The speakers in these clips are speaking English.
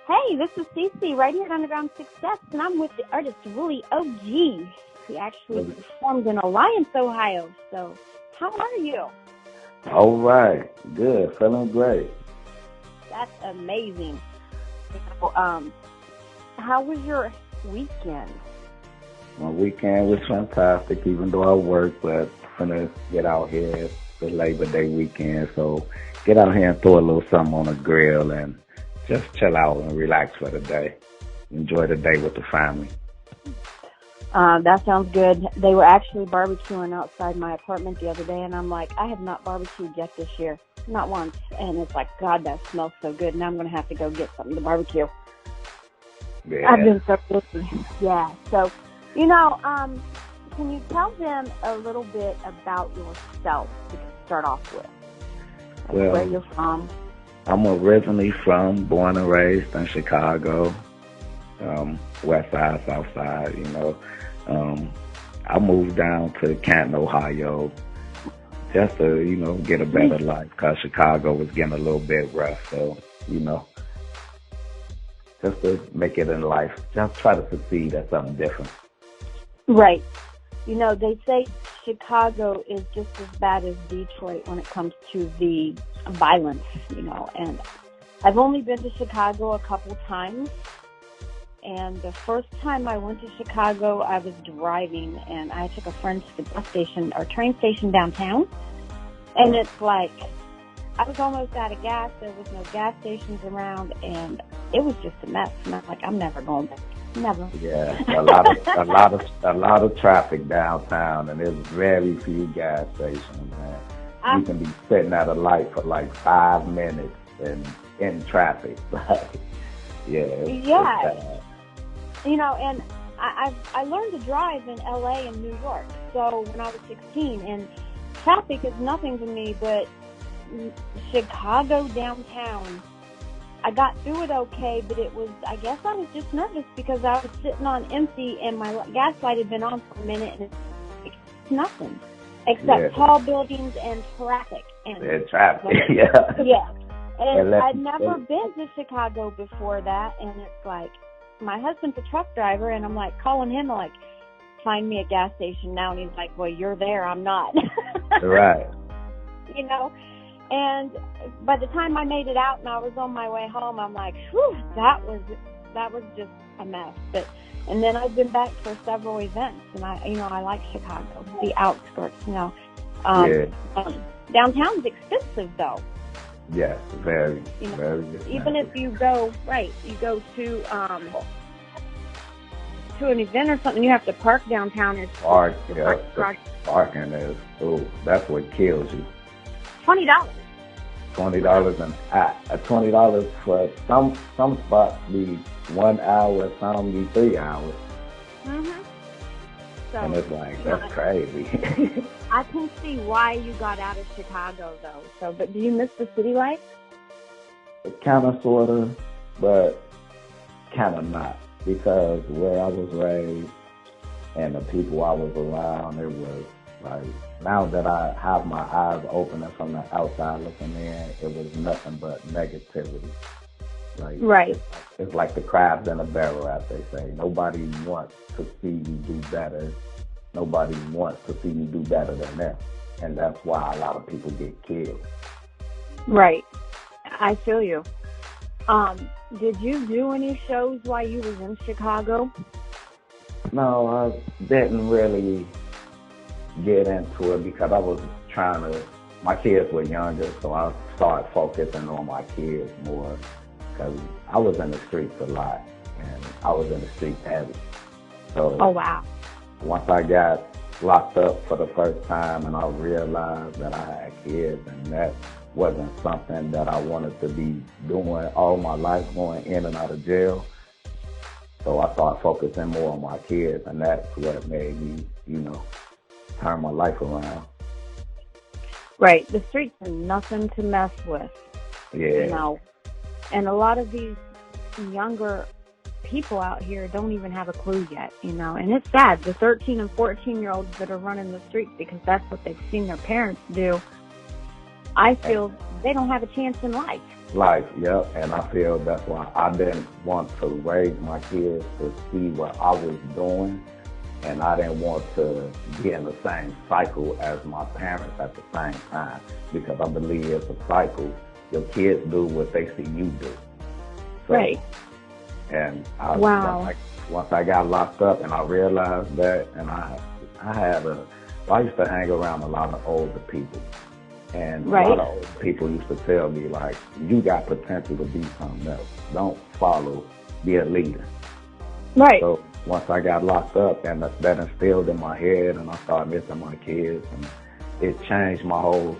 Hey, this is Cece right here at Underground Success, and I'm with the artist Willie OG. He actually performed in Alliance, Ohio. So, how are you? All right. Good. Feeling great. That's amazing. So, how was your weekend? My weekend was fantastic, even though I work, but I'm going to get out here. It's the Labor Day weekend, so get out here and throw a little something on the grill and just chill out and relax for the day. Enjoy the day with the family. That sounds good. They were actually barbecuing outside my apartment the other day, and I'm like, I have not barbecued yet this year. Not once. And it's like, God, that smells so good. Now I'm going to have to go get something to barbecue. Yeah. I've been so busy. Yeah. So, can you tell them a little bit about yourself to start off with? Like Well, where you're from? I'm originally born and raised in Chicago, west side, south side, I moved down to Canton, Ohio, just to, get a better life, because Chicago was getting a little bit rough. So, just to make it in life, just try to succeed at something different. Right. They say Chicago is just as bad as Detroit when it comes to the violence, and I've only been to Chicago a couple times. And the first time I went to Chicago, I was driving, and I took a friend to the bus station or train station downtown. And it's like, I was almost out of gas. There was no gas stations around, and it was just a mess. And I'm like, I'm never going back. Never. Yeah, a lot of traffic downtown, and there's very few gas stations, man. You can be sitting at a light for like 5 minutes and in traffic. Yeah. It's bad. And I learned to drive in LA and New York. So when I was 16, and traffic is nothing to me, but Chicago downtown, I got through it okay, but I guess I was just nervous because I was sitting on empty and my gas light had been on for a minute, and it's nothing except tall buildings and traffic. And traffic, yeah. Yeah. And I'd never been to Chicago before that, and it's like, my husband's a truck driver, and I'm like calling him, like, find me a gas station now, and he's like, well, you're there, I'm not. Right. And by the time I made it out and I was on my way home, I'm like, whew, that was just a mess. And then I've been back for several events, and I like Chicago, the outskirts. Downtown's expensive though. Yes, very, very expensive. Even if you go to an event or something, you have to park downtown. Parking is, that's what kills you. $20. $20 $20 for some spots be 1 hour, some be 3 hours. Mhm. So, and it's like, that's crazy. I can see why you got out of Chicago though. So, but do you miss the city life? Kind of, sort of, but kind of not, because where I was raised and the people I was around, it was like, now that I have my eyes open and from the outside looking in, it was nothing but negativity. Like, right. It's like the crabs in a barrel, as they say. Nobody wants to see you do better. Nobody wants to see you do better than them. And that's why a lot of people get killed. Right. I feel you. Did you do any shows while you was in Chicago? No, I didn't really get into it because I was my kids were younger, so I started focusing on my kids more, because I was in the streets a lot, and I was in the streets heavy. So, oh, wow. Once I got locked up for the first time and I realized that I had kids, and that wasn't something that I wanted to be doing all my life, going in and out of jail. So I started focusing more on my kids, and that's what made me, turn my life around. Right. The streets are nothing to mess with. Yeah. And a lot of these younger people out here don't even have a clue yet, and it's sad. The 13 and 14-year-olds that are running the streets because that's what they've seen their parents do, I feel they don't have a chance in life. life, yep. And I feel that's why I didn't want to raise my kids to see what I was doing, and I didn't want to get in the same cycle as my parents at the same time, because I believe it's a cycle. Your kids do what they see you do. So, Right. and Wow. once I got locked up and I realized that, and I used to hang around a lot of older people. And a Right. lot of older people used to tell me, like, you got potential to be something else. Don't follow, be a leader. Right. So once I got locked up, and that instilled in my head, and I started missing my kids, and it changed my whole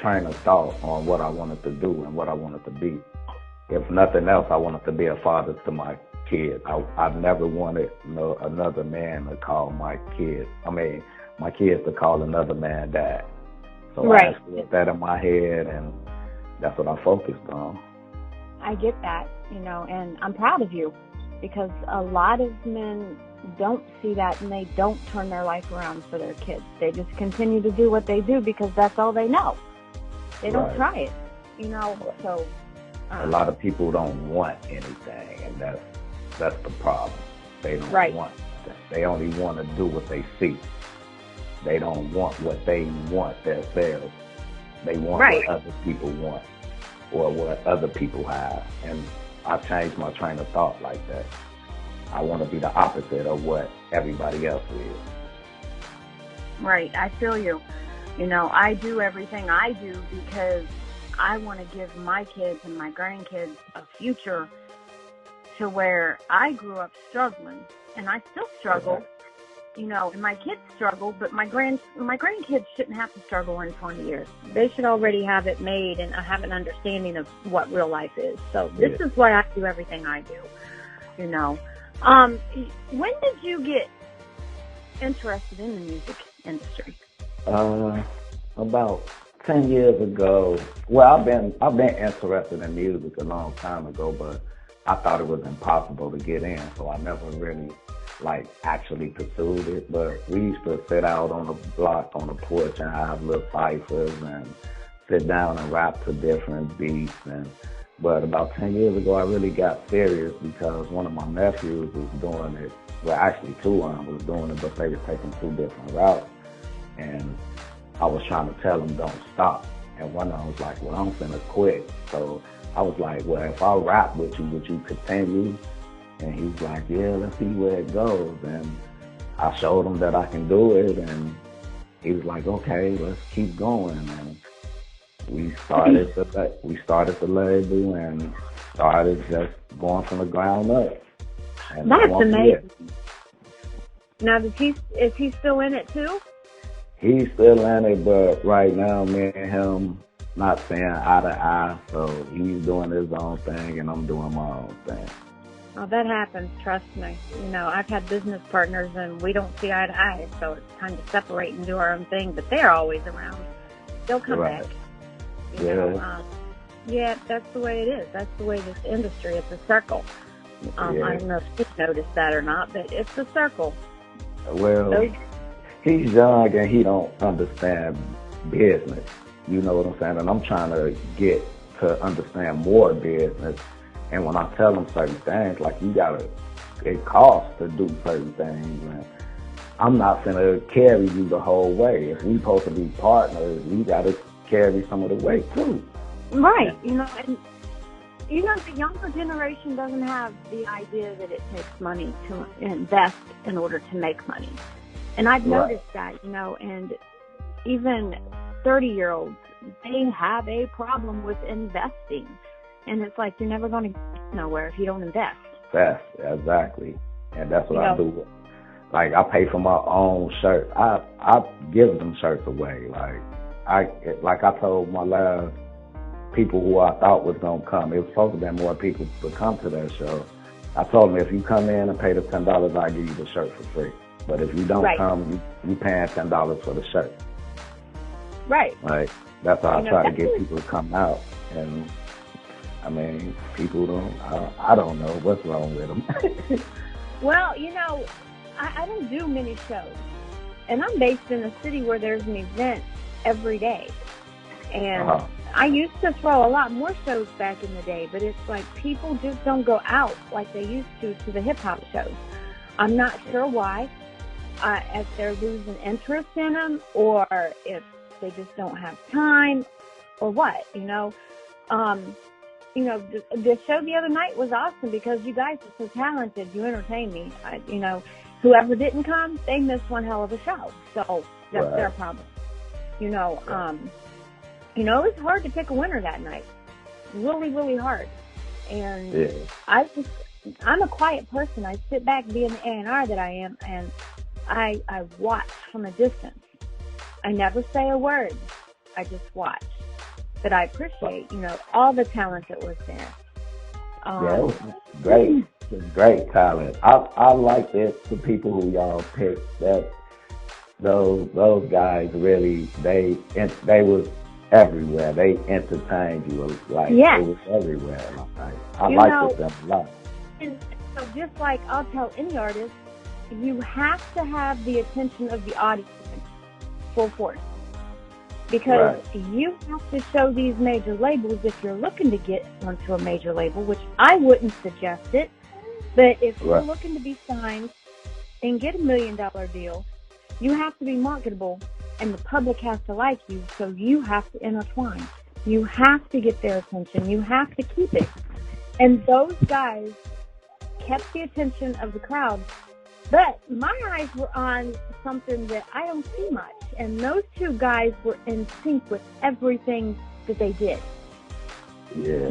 train of thought on what I wanted to do and what I wanted to be. If nothing else, I wanted to be a father to my kids. I never wanted another man to call my kids to call another man dad. So Right. I put that in my head, and that's what I focused on. I get that, and I'm proud of you, because a lot of men don't see that, and they don't turn their life around for their kids. They just continue to do what they do because that's all they know. They don't try it, so. A lot of people don't want anything, and that's the problem. They don't want that. They only want to do what they see. They don't want what they want themselves. They want what other people want or what other people have. And I changed my train of thought like that. I want to be the opposite of what everybody else is. Right. I feel you. I do everything I do because I want to give my kids and my grandkids a future to where I grew up struggling, and I still struggle. And my kids struggle, but my grandkids shouldn't have to struggle in 20 years. They should already have it made and have an understanding of what real life is. So this is why I do everything I do. When did you get interested in the music industry? About 10 years ago. Well, I've been interested in music a long time ago, but I thought it was impossible to get in, so I never really actually pursued it. But we used to sit out on the block on the porch and have little ciphers and sit down and rap to different beats. But about 10 years ago, I really got serious because one of my nephews was doing it. Well, actually two of them was doing it, but they were taking two different routes. And I was trying to tell them don't stop. And one of them was like, well, I'm finna quit. So I was like, well, if I rap with you, would you continue? And he was like, yeah, let's see where it goes. And I showed him that I can do it. And he was like, okay, let's keep going. And we started the label and started just going from the ground up. And that's amazing. Now, is he still in it too? He's still in it, but right now, me and him not seeing eye to eye. So he's doing his own thing, and I'm doing my own thing. Oh, that happens. Trust me. I've had business partners, and we don't see eye to eye, so it's time to separate and do our own thing. But they're always around. They'll come back. Yeah, that's the way it is. That's the way this industry. It's a circle. I don't know if you've noticed that or not, but it's a circle. Well, he's young and he don't understand business. You know what I'm saying? And I'm trying to get to understand more business. And when I tell him certain things, like it costs to do certain things. And I'm not finna carry you the whole way. If we supposed to be partners, we gotta carry some of the weight too. Right. The younger generation doesn't have the idea that it takes money to invest in order to make money. And I've noticed that, and even 30-year-olds, they have a problem with investing. And it's like you're never going to get nowhere if you don't invest. Yes, exactly. And that's what I do. Like, I pay for my own shirts. I give them shirts away. Like I told my last people who I thought was going to come, it was supposed to be more people to come to that show. I told them, if you come in and pay the $10, I'll give you the shirt for free. But if you don't come, you paying $10 for the shirt. Right. Like, that's how I try to get people to come out. And, people I don't know what's wrong with them. Well, I don't do many shows. And I'm based in a city where there's an event every day. And I used to throw a lot more shows back in the day, but it's like people just don't go out like they used to the hip hop shows. I'm not sure why. If they're losing interest in them, or if they just don't have time, or what, the show the other night was awesome because you guys are so talented. You entertained me. Whoever didn't come, they missed one hell of a show. So that's their problem. It was hard to pick a winner that night. Really, really hard. And I'm a quiet person. I sit back being the A&R that I am, and I watch from a distance. I never say a word. I just watch. But I appreciate, all the talent that was there. It was great. It was great talent. I like it. The people who y'all picked, that those guys really, they was everywhere. They entertained you. Like, it was everywhere. I liked them a lot. And so just like I'll tell any artist, you have to have the attention of the audience full force. Because you have to show these major labels if you're looking to get onto a major label, which I wouldn't suggest it. But if you're looking to be signed and get $1 million deal, you have to be marketable, and the public has to like you, so you have to intertwine. You have to get their attention. You have to keep it. And those guys kept the attention of the crowd. But my eyes were on something that I don't see much. And those two guys were in sync with everything that they did. Yeah.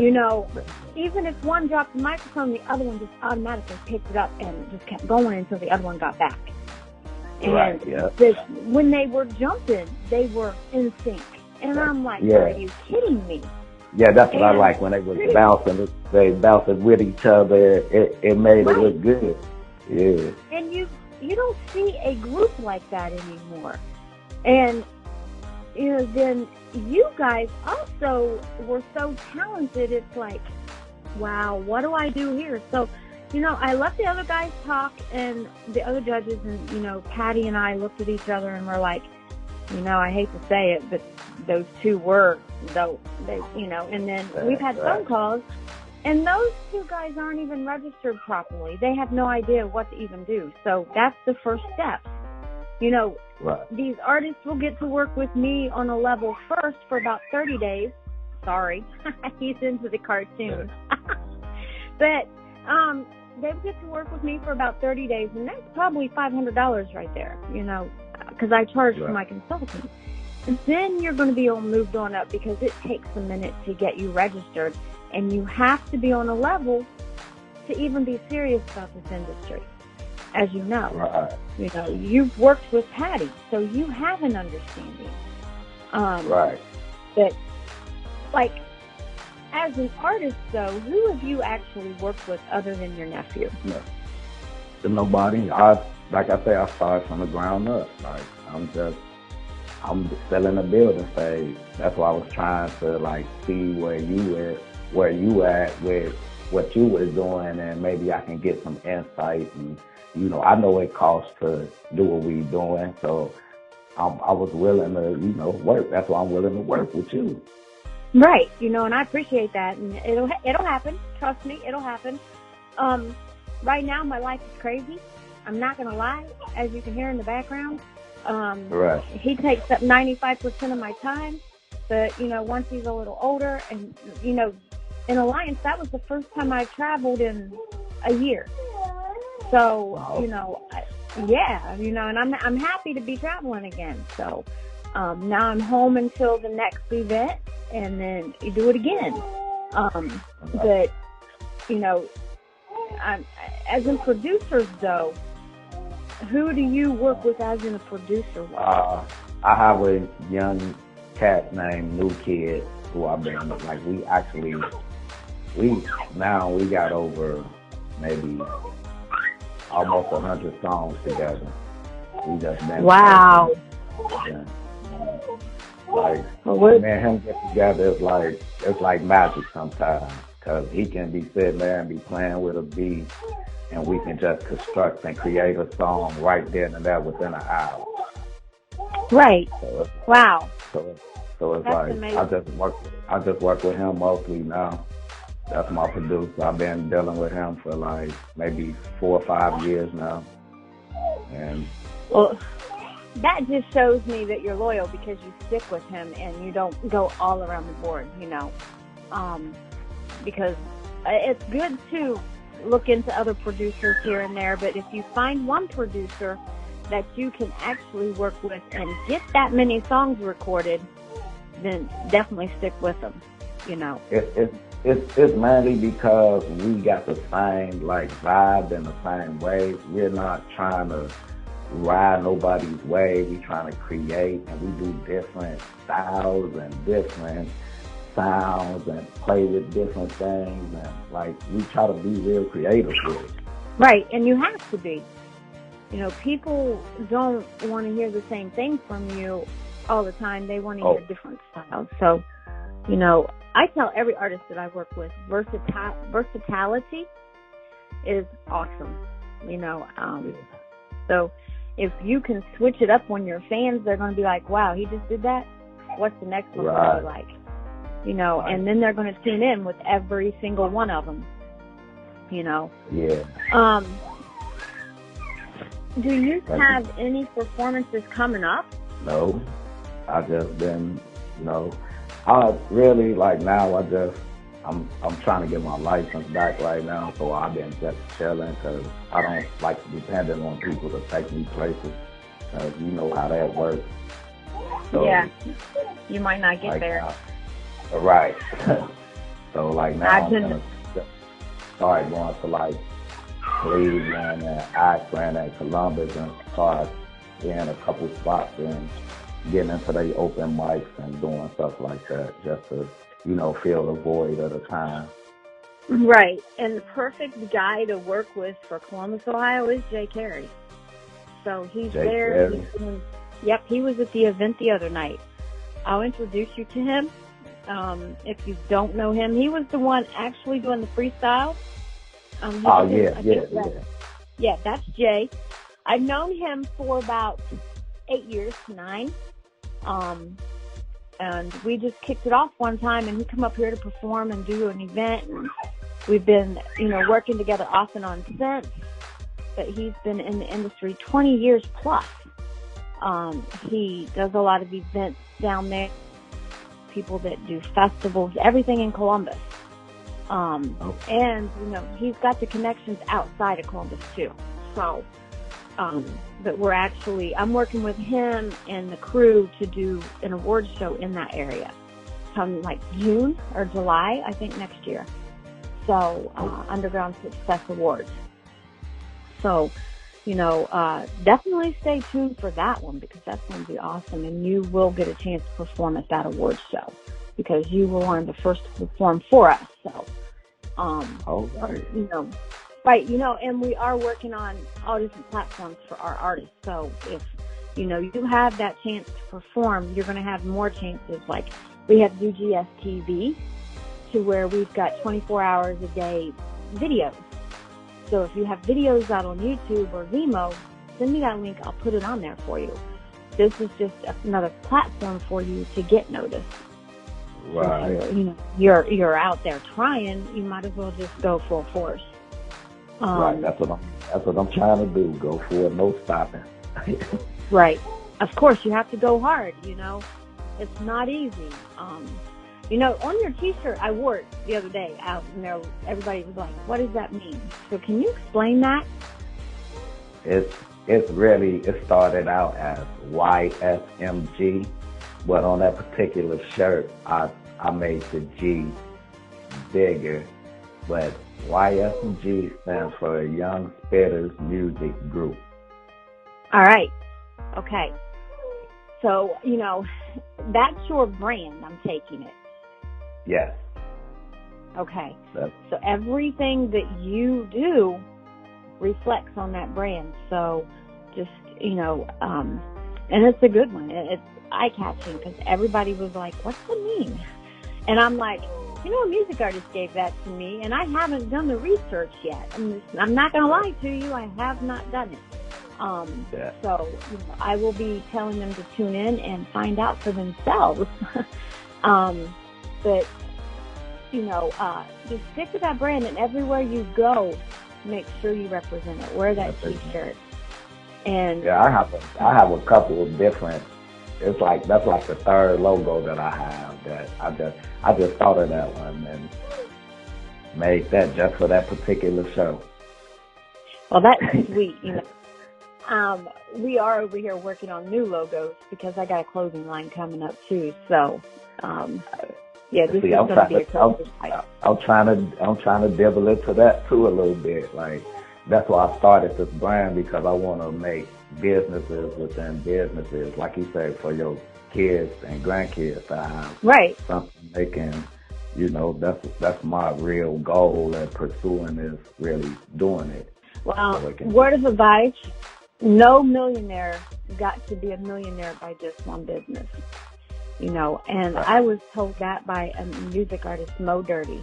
Even if one dropped the microphone, the other one just automatically picked it up and just kept going until the other one got back. And when they were jumping, they were in sync. And I'm like, are you kidding me? Yeah, that's what I like. When they was bouncing, they bouncing with each other. It made it look good. Yeah. And you don't see a group like that anymore. And, then you guys also were so talented. It's like, wow, what do I do here? So, I let the other guys talk, and the other judges, and, Patty and I looked at each other and were like, I hate to say it, but those two were, though, and then we've had phone calls, and those two guys aren't even registered properly. They have no idea what to even do. So that's the first step. These artists will get to work with me on a level first for about 30 days. Sorry, he's into the cartoon. But they would get to work with me for about 30 days, and that's probably $500 right there, because I charge for my consulting. And then you're going to be moved on up, because it takes a minute to get you registered, and you have to be on a level to even be serious about this industry, as you know. You've worked with Patty, so you have an understanding. But, like, as an artist, though, who have you actually worked with other than your nephew? No. Nobody. Like I say, I started from the ground up. Like, I'm still in the building phase. That's why I was trying to, see where you at with what you was doing, and maybe I can get some insight. And, I know it costs to do what we doing, so I was willing to, work. That's why I'm willing to work with you. Right, and I appreciate that, and it'll happen. Trust me, it'll happen. Right now, my life is crazy. I'm not gonna lie, as you can hear in the background. He takes up 95% of my time, but once he's a little older, and in Alliance, that was the first time I traveled in a year. So and I'm happy to be traveling again. So now I'm home until the next event, and then you do it again. But as in producers, though, who do you work with as in a producer? I have a young cat named New Kid who I've been we got over maybe almost 100 songs together. We just been wow. Me and him get together, it's like magic sometimes, because he can be sitting there and be playing with a beat, and we can just construct and create a song right then and there within an hour. Right. So wow. So it's That's like amazing. I just work with him mostly now. That's my producer. I've been dealing with him for like maybe 4 or 5 years now. And Well, that just shows me that you're loyal because you stick with him and you don't go all around the board, you know. Because it's good to look into other producers here and there, but if you find one producer that you can actually work with and get that many songs recorded, then definitely stick with them, you know. It's mainly because we got the same like vibe in the same way. We're not trying to ride nobody's wave. We trying to create, and we do different styles and different sounds and play with different things, and like we try to be real creative with it. Right, and you have to be. You know, people don't want to hear the same thing from you all the time. They want to hear different styles. So, you know, I tell every artist that I work with, versatility is awesome. You know, so if you can switch it up on your fans, they're going to be like, wow, he just did that? What's the next one going to be like? You know, and then they're going to tune in with every single one of them, you know. Yeah. Do you have any performances coming up? No. I just been, you know, I really, like now I'm trying to get my license back right now, so I've been just chilling because I don't like depending on people to take me places, because you know how that works. So, yeah, you might not get there. Right. So like now I'm gonna start going to like Cleveland and Akron and Columbus and start in a couple spots and getting into the open mics and doing stuff like that just to, you know, fill the void of the time. Right. And the perfect guy to work with for Columbus, Ohio is Jay Carey. So he's Jay there. Carey. Yep, he was at the event the other night. I'll introduce you to him. If you don't know him, he was the one actually doing the freestyle. Yeah, that's Jay. I've known him for about 8 years, 9. And we just kicked it off one time, and he come up here to perform and do an event. And we've been, you know, working together off and on since. But he's been in the industry 20 years plus. He does a lot of events down there. People that do festivals, everything in Columbus. And, you know, he's got the connections outside of Columbus, too. So, but I'm working with him and the crew to do an award show in that area come like June or July, I think, next year. So, Underground Success Awards. So, you know, definitely stay tuned for that one because that's going to be awesome, and you will get a chance to perform at that awards show because you were one of the first to perform for us. So, you know, right, you know, and we are working on all different platforms for our artists. So if, you know, you have that chance to perform, you're going to have more chances. Like we have UGS TV to where we've got 24 hours a day videos. So if you have videos out on YouTube or Vimeo, send me that link. I'll put it on there for you. This is just another platform for you to get noticed. Right. So, you know, you're out there trying. You might as well just go full force. Right. That's what I'm trying to do. Go for it. No stopping. Right. Of course, you have to go hard. You know, it's not easy. You know, on your T-shirt, I wore it the other day out, and everybody was like, "What does that mean?" So, can you explain that? It started out as YSMG, but on that particular shirt, I made the G bigger. But YSMG stands for Young Spitters Music Group. All right. Okay. So, you know, that's your brand. I'm taking it. Yes. Okay. So everything that you do reflects on that brand. So just, you know, and it's a good one. It's eye-catching because everybody was like, what's the mean? And I'm like, you know, a music artist gave that to me, and I haven't done the research yet. I'm not going to lie to you. I have not done it. So I will be telling them to tune in and find out for themselves. But just stick with that brand, and everywhere you go, make sure you represent it. Wear that T-shirt. And I have a couple of different. It's like that's like the third logo that I have. That I just thought of that one and made that just for that particular show. Well, that's sweet. We are over here working on new logos because I got a clothing line coming up too. So, this is going to be a clothing line. I'm trying to dabble into that too a little bit. Like that's why I started this brand, because I want to make businesses within businesses, like you say, for your kids and grandkids to have something they can. That's my real goal and pursuing is really doing it. Well, word of advice, no millionaire got to be a millionaire by just one business, and I was told that by a music artist, Mo Dirty,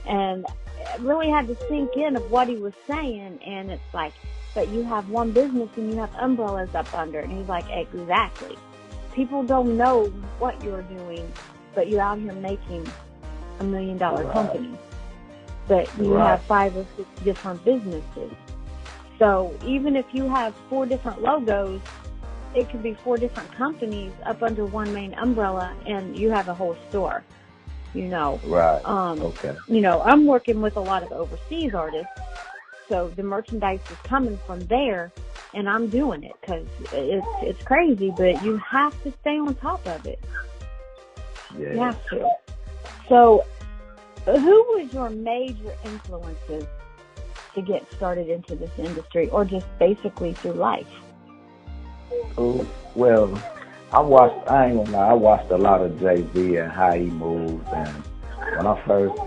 and it really had to sink in of what he was saying, and it's like, but you have one business and you have umbrellas up under, and he's like, exactly. People don't know what you're doing, but you're out here making $1 million company, but you have 5 or 6 different businesses. So even if you have 4 different logos, it could be 4 different companies up under one main umbrella, and you have a whole store. Right. Okay. I'm working with a lot of overseas artists, so the merchandise is coming from there, and I'm doing it because it's crazy, but you have to stay on top of it. Yeah. You have to. So, who was your major influences to get started into this industry, or just basically through life? Well, I watched a lot of Jay-Z and how he moves, and when I first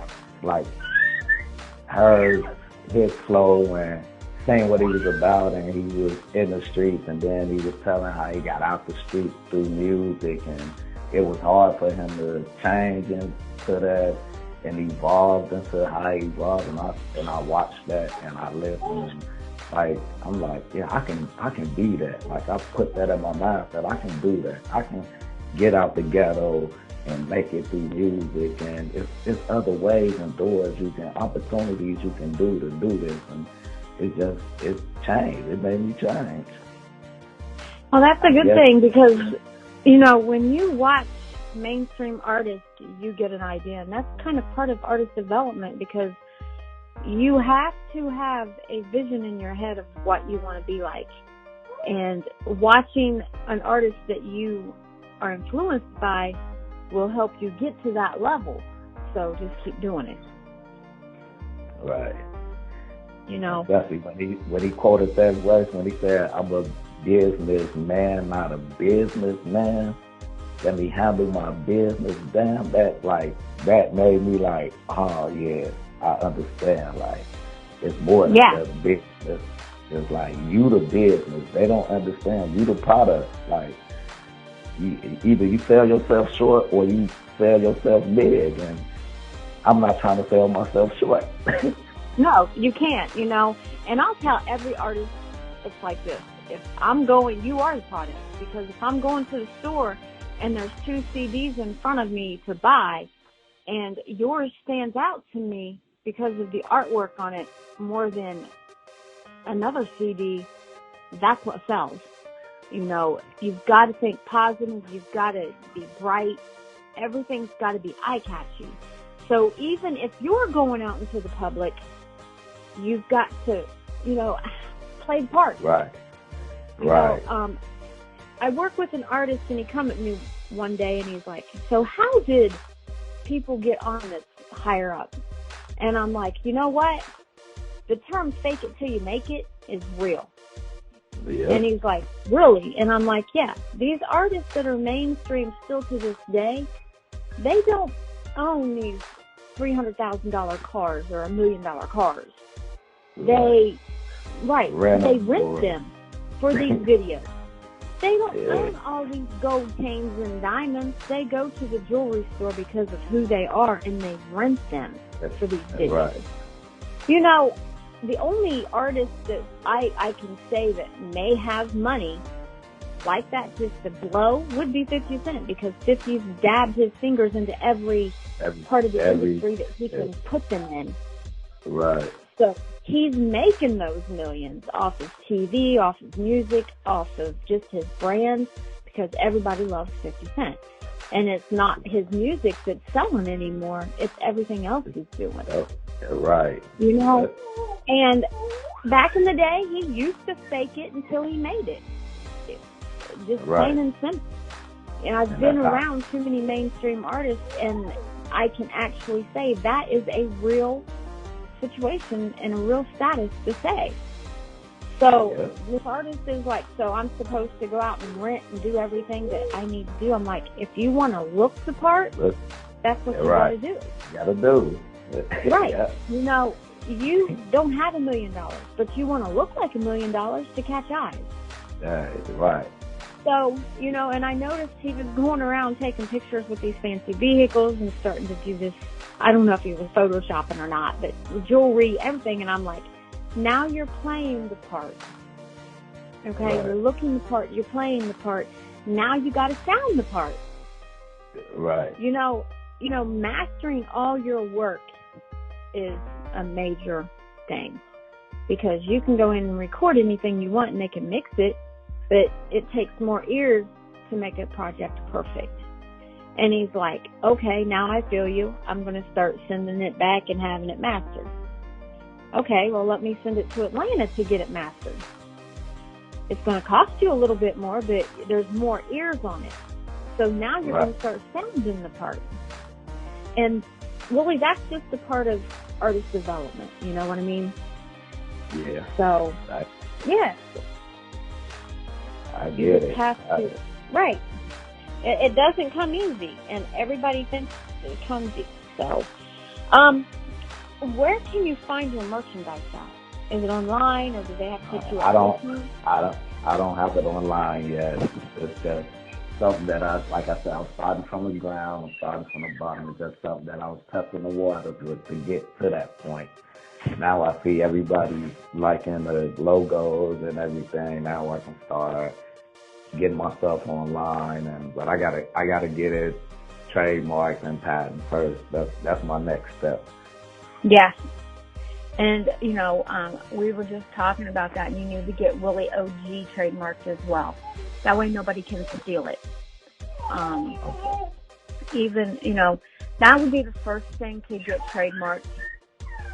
heard his flow and saying what he was about, and he was in the streets, and then he was telling how he got out the streets through music, and it was hard for him to change into that and evolved into how he evolved, and I watched that and I listened, and I'm like, yeah, I can be that. Like I put that in my mind that I can do that. I can get out the ghetto and make it through music, and it's other ways and doors opportunities you can do to do this, and it changed. It made me change. Well, that's a good thing, because when you watch mainstream artists, you get an idea, and that's kind of part of artist development, because you have to have a vision in your head of what you want to be like, and watching an artist that you are influenced by will help you get to that level. So just keep doing it. Right. Especially when he quoted that verse, when he said, "I'm a businessman, not a businessman. Let me handle my business." Damn, that made me like, oh yeah, I understand. Like, it's more than just business. It's like you the business. They don't understand you the product. Like, either you sell yourself short or you sell yourself big, and I'm not trying to sell myself short. No, you can't, and I'll tell every artist it's like this. If I'm going, you are the product, because if I'm going to the store and there's 2 CDs in front of me to buy, and yours stands out to me because of the artwork on it more than another CD, that's what sells. You've got to think positive. You've got to be bright. Everything's got to be eye-catchy. So even if you're going out into the public, you've got to, play the part. Right. I work with an artist, and he come at me one day, and he's like, so how did people get on this higher up? And I'm like, you know what? The term fake it till you make it is real. Yeah. And he's like, really? And I'm like, yeah. These artists that are mainstream still to this day, they don't own these $300,000 cars or $1 million cars. They rent them for these videos. They don't own all these gold chains and diamonds. They go to the jewelry store because of who they are, and they rent them for these videos. Right. the only artist that I can say that may have money like that just to blow would be 50 Cent, because 50's dabbed his fingers into every part of the industry that he can put them in. Right. So he's making those millions off of TV, off of music, off of just his brand, because everybody loves 50 Cent. And it's not his music that's selling anymore. It's everything else he's doing. Oh, right. You know? And back in the day, he used to fake it until he made it. Just plain and simple. And I've been around too many mainstream artists, and I can actually say that is a real situation and a real status to say. So this artist is like, so I'm supposed to go out and rent and do everything that I need to do. I'm like, if you want to look the part, that's what you got to do. You got to do. Right. Yeah. You know, you don't have $1 million, but you want to look like $1 million to catch eyes. That's right. So, you know, and I noticed he was going around taking pictures with these fancy vehicles and starting to do this. I don't know if he was photoshopping or not, but jewelry, everything. And I'm like, now you're playing the part. Okay? Right. You're looking the part. You're playing the part. Now you got to sound the part. Right. You know, mastering all your work is a major thing, because you can go in and record anything you want and they can mix it, but it takes more ears to make a project perfect. And he's like, okay, now I feel you. I'm going to start sending it back and having it mastered. Okay, well, let me send it to Atlanta to get it mastered. It's going to cost you a little bit more, but there's more ears on it. So now you're going to start sounding the part. And Willie, that's just a part of artist development. You know what I mean? Yeah. So, yeah. I get it. Right. It doesn't come easy, and everybody thinks it comes easy. So, where can you find your merchandise at? Is it online, or do they have to take you I don't have it online yet. It's just something that like I said, I'm starting from the ground, I'm starting from the bottom. It's just something that I was testing the water to get to that point. Now I see everybody liking the logos and everything. Now I can start getting my stuff online, but I gotta get it trademarked and patent first. That's my next step. Yeah. And, you know, we were just talking about that, and you need to get Willie OG trademarked as well. That way nobody can steal it. Even, you know, that would be the first thing to get trademarked.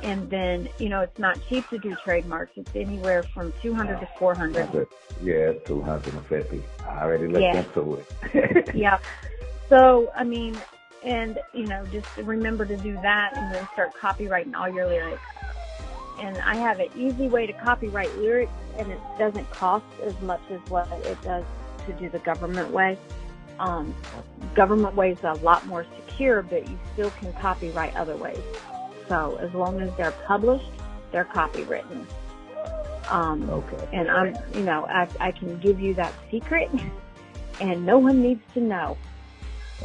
And then, you know, it's not cheap to do trademarks. It's anywhere from $200 to $400. Yeah, it's $250. I already looked into it. Yeah. So, I mean, and, you know, just remember to do that, and then start copyrighting all your lyrics. And I have an easy way to copyright lyrics, and it doesn't cost as much as what it does to do the government way. Government way is a lot more secure, but you still can copyright other ways. So as long as they're published, they're copywritten. Okay. And I can give you that secret, and no one needs to know.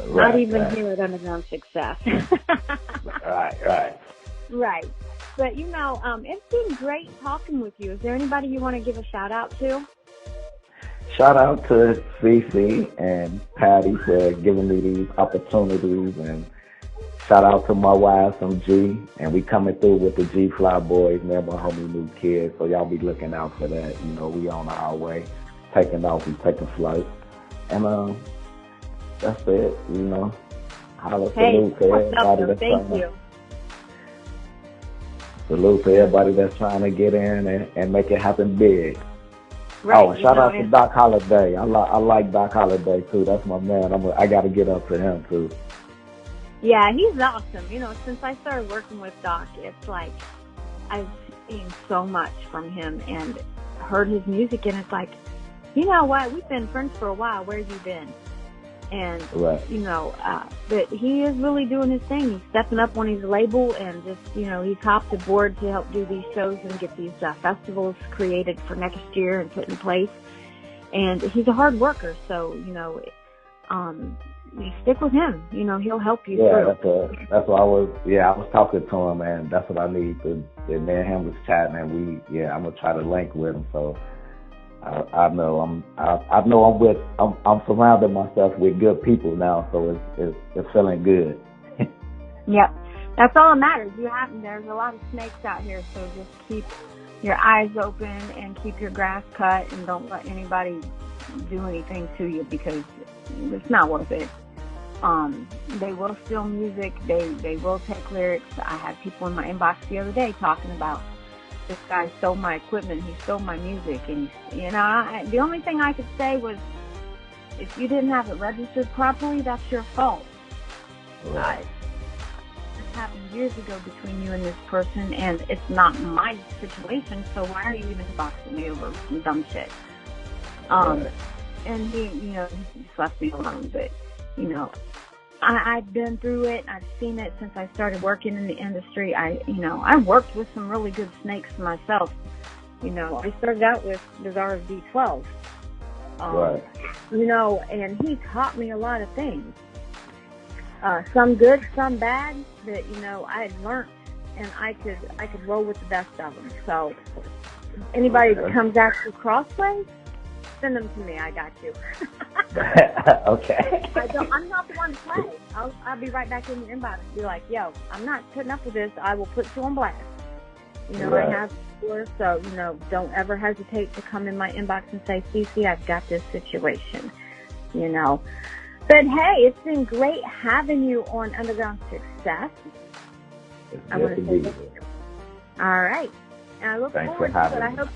Right, not even here at Underground Success. Right. But, you know, it's been great talking with you. Is there anybody you want to give a shout-out to? Shout out to Cece and Patty for giving me these opportunities, and shout out to my wife, G, and we coming through with the G Fly Boys, me and my homie New Kid, so y'all be looking out for that. You know, we on our way, taking off, we taking flight, and that's it. You know, salute to everybody that's trying to. Salute to everybody that's trying to get in and make it happen big. Right, and shout out to Doc Holliday. I like Doc Holliday too. That's my man. I got to get up to him too. Yeah, he's awesome. You know, since I started working with Doc, it's like I've seen so much from him and heard his music, and it's like, you know what? We've been friends for a while. Where have you been? And, you know, but he is really doing his thing. He's stepping up on his label, and just, you know, he's hopped aboard to help do these shows and get these festivals created for next year and put in place. And he's a hard worker, so, you know, you stick with him. You know, he'll help you Yeah, through. that's what I was. Yeah, I was talking to him, and that's what I need to. And me and him was chatting, and I'm gonna try to link with him. So I know I'm surrounding myself with good people now, so it's feeling good. Yep, that's all that matters. There's a lot of snakes out here, so just keep your eyes open and keep your grass cut, and don't let anybody do anything to you, because it's not worth it. They will steal music. They will take lyrics. I had people in my inbox the other day talking about, this guy stole my equipment. He stole my music. And, you know, the only thing I could say was, if you didn't have it registered properly, that's your fault. Right. This happened years ago between you and this person, and it's not my situation, so why are you even boxing me over some dumb shit? Right. And he just left me alone. But, you know, I've been through it. I've seen it since I started working in the industry. I've worked with some really good snakes myself. You know, I started out with Bizarre's D12. Right. You know, and he taught me a lot of things. Some good, some bad, that, you know, I had learned, and I could roll with the best of them. So anybody that comes after Crossway, send them to me. I got you. Okay. I'm not the one to play. I'll be right back in your inbox and be like, yo, I'm not putting up with this. I will put you on blast. You know, right. I have before, so, you know, don't ever hesitate to come in my inbox and say, Cece, I've got this situation, you know. But, hey, it's been great having you on Underground Success. I want to say thank you. All right. And I look forward to it. I hope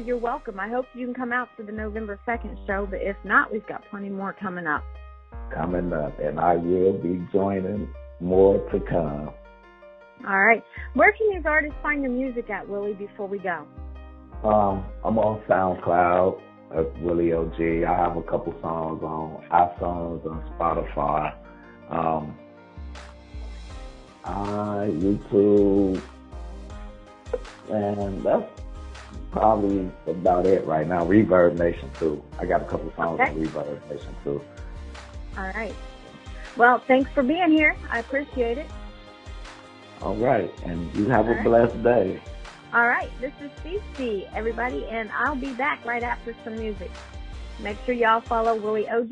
you're welcome. I hope you can come out for the November 2nd show, but if not, we've got plenty more coming up. And I will be joining more to come. All right. Where can these artists find your music at, Willie, before we go? I'm on SoundCloud, Willie OG. I have a couple songs on iTunes, on Spotify, YouTube, and that's probably about it right now. Reverb Nation too. I got a couple songs on Reverb Nation too. All right. Well, thanks for being here. I appreciate it. All right. And you have a blessed day. All right. This is Cece, everybody, and I'll be back right after some music. Make sure y'all follow Willie OG.